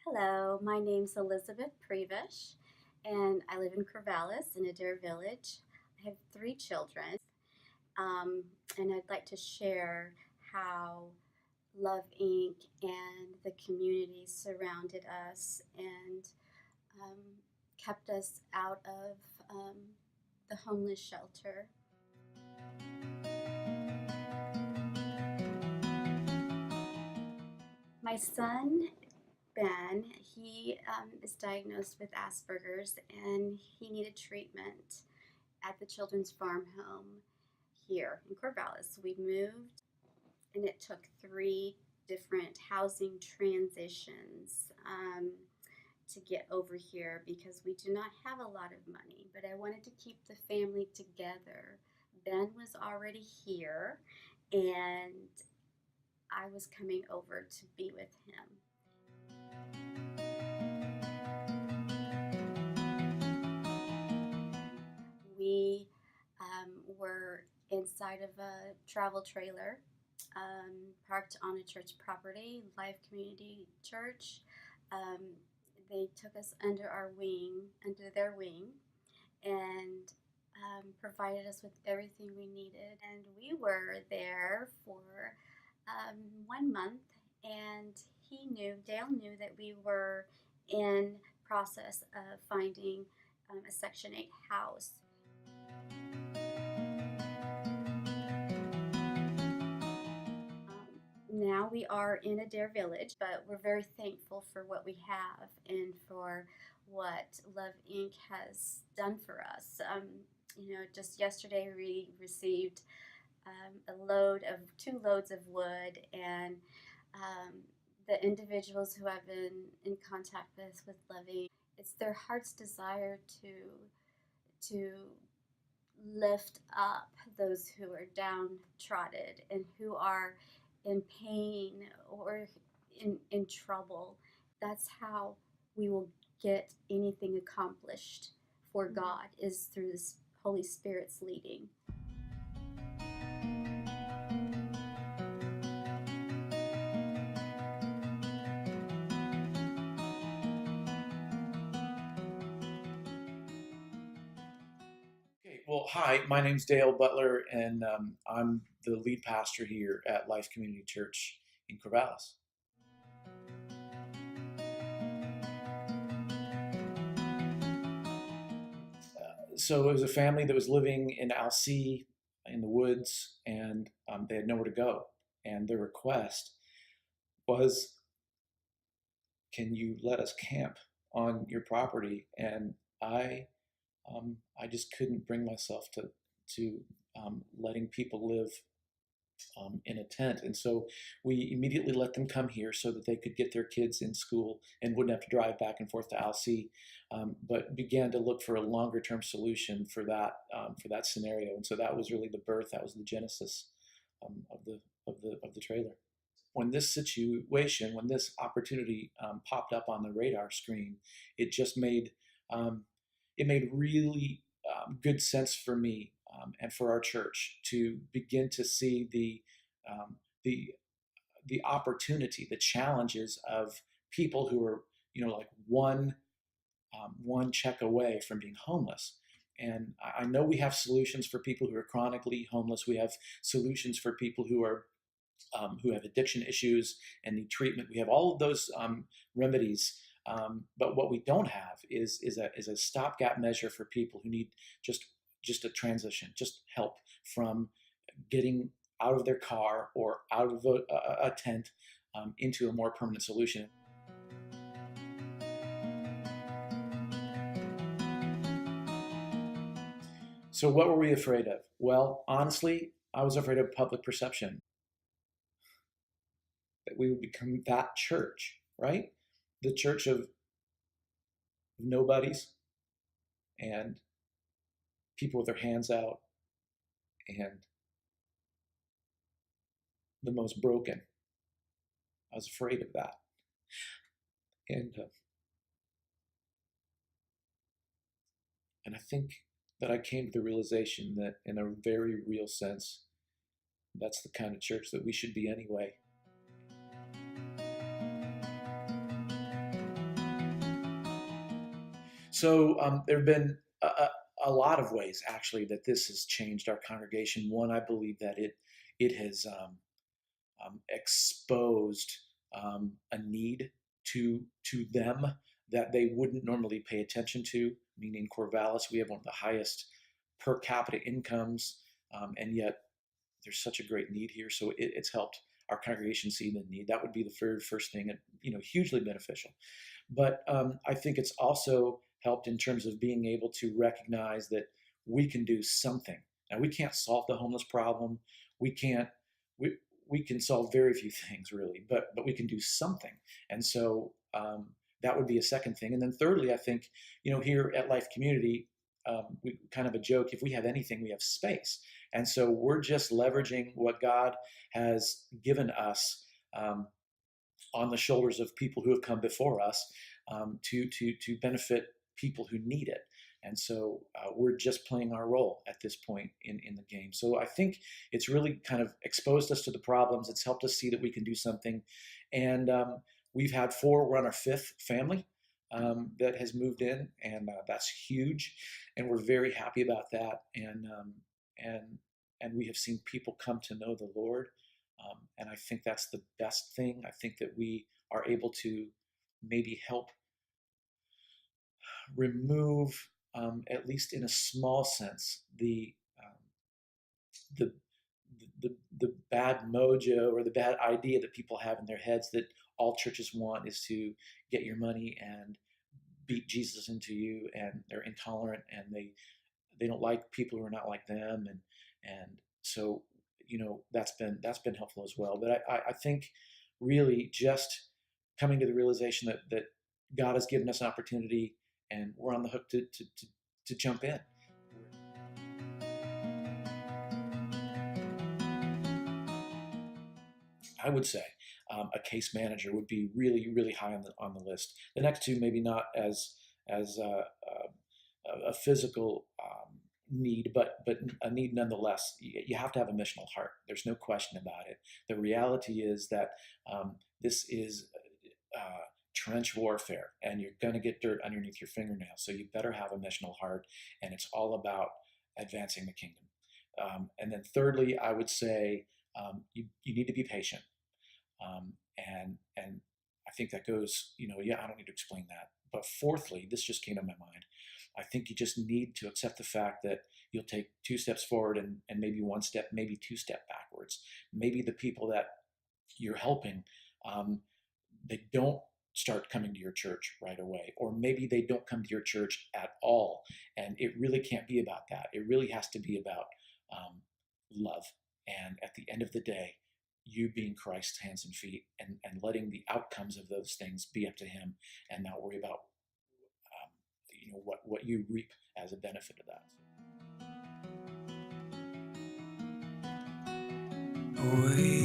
Hello, my name's Elizabeth Prevish, and I live in Corvallis in Adair Village. I have three children, um, and I'd like to share how Love Inc. and the community surrounded us and um, kept us out of the homeless shelter. My son Ben, he is diagnosed with Asperger's and he needed treatment at the Children's Farm Home here in Corvallis. We moved and it took three different housing transitions to get over here because we do not have a lot of money, but I wanted to keep the family together. Ben was already here and I was coming over to be with him. We were inside of a travel trailer parked on a church property, Life Community Church. Um, they took us under their wing, and provided us with everything we needed. And we were there for 1 month, and Dale knew that we were in process of finding a Section 8 house. Now we are in Adair Village, but we're very thankful for what we have and for what Love Inc. has done for us. Just yesterday we received two loads of wood, and the individuals who I've been in contact with Love Inc., it's their heart's desire to lift up those who are downtrodden and who are in pain or in trouble. That's how we will get anything accomplished for God, is through this Holy Spirit's leading. Okay, well, hi, my name's Dale Butler, and I'm the lead pastor here at Life Community Church in Corvallis. So it was a family that was living in Alsea in the woods, and they had nowhere to go. And their request was, "Can you let us camp on your property?" And I just couldn't bring myself to letting people live in a tent. And so we immediately let them come here so that they could get their kids in school and wouldn't have to drive back and forth to Alsea, but began to look for a longer term solution for that scenario. And so that was really the birth, that was the genesis of the trailer. When this opportunity popped up on the radar screen, it just made it made really good sense for me and for our church to begin to see um, the the opportunity, the challenges of people who are like one check away from being homeless. And I know we have solutions for people who are chronically homeless. We have solutions for people who have addiction issues and need treatment. We have all of those remedies. But what we don't have is a stopgap measure for people who need just a transition, just help from getting out of their car or out of a tent into a more permanent solution. So what were we afraid of? Well, honestly, I was afraid of public perception, that we would become that church, right? The church of nobodies and people with their hands out and the most broken. I was afraid of that. And and I think that I came to the realization that in a very real sense, that's the kind of church that we should be anyway. So there have been a lot of ways actually that this has changed our congregation. One, I believe that it has exposed a need to them that they wouldn't normally pay attention to. Meaning Corvallis, we have one of the highest per capita incomes, and yet there's such a great need here. So it's helped our congregation see the need. That would be the very first thing, and hugely beneficial. But I think it's also helped in terms of being able to recognize that we can do something. Now we can't solve the homeless problem. We can't. We we can solve very few things really, but we can do something. And so that would be a second thing. And then thirdly, I think here at Life Community, we kind of a joke. If we have anything, we have space. And so we're just leveraging what God has given us. On the shoulders of people who have come before us to benefit people who need it. And so we're just playing our role at this point in the game. So I think it's really kind of exposed us to the problems. It's helped us see that we can do something. And we've had four, we're on our fifth family that has moved in, and that's huge. And we're very happy about that. And and we have seen people come to know the Lord, and I think that's the best thing. I think that we are able to maybe help remove, at least in a small sense, the the bad mojo or the bad idea that people have in their heads that all churches want is to get your money and beat Jesus into you, and they're intolerant, and they don't like people who are not like them, and so that's been helpful as well. But I think really just coming to the realization that God has given us an opportunity, and we're on the hook to jump in. I would say a case manager would be really really high on the list. The next two maybe not as a physical need, but a need nonetheless. You have to have a missional heart. There's no question about it. The reality is that this is trench warfare, and you're going to get dirt underneath your fingernails. So you better have a missional heart, and it's all about advancing the kingdom. And then thirdly, I would say you need to be patient. And I think that goes, yeah, I don't need to explain that. But fourthly, this just came to my mind. I think you just need to accept the fact that you'll take two steps forward and maybe one step, maybe two step backwards. Maybe the people that you're helping, they don't start coming to your church right away, or maybe they don't come to your church at all. And it really can't be about that. It really has to be about love. And at the end of the day, you being Christ's hands and feet, and letting the outcomes of those things be up to Him, and not worry about what you reap as a benefit of that. Away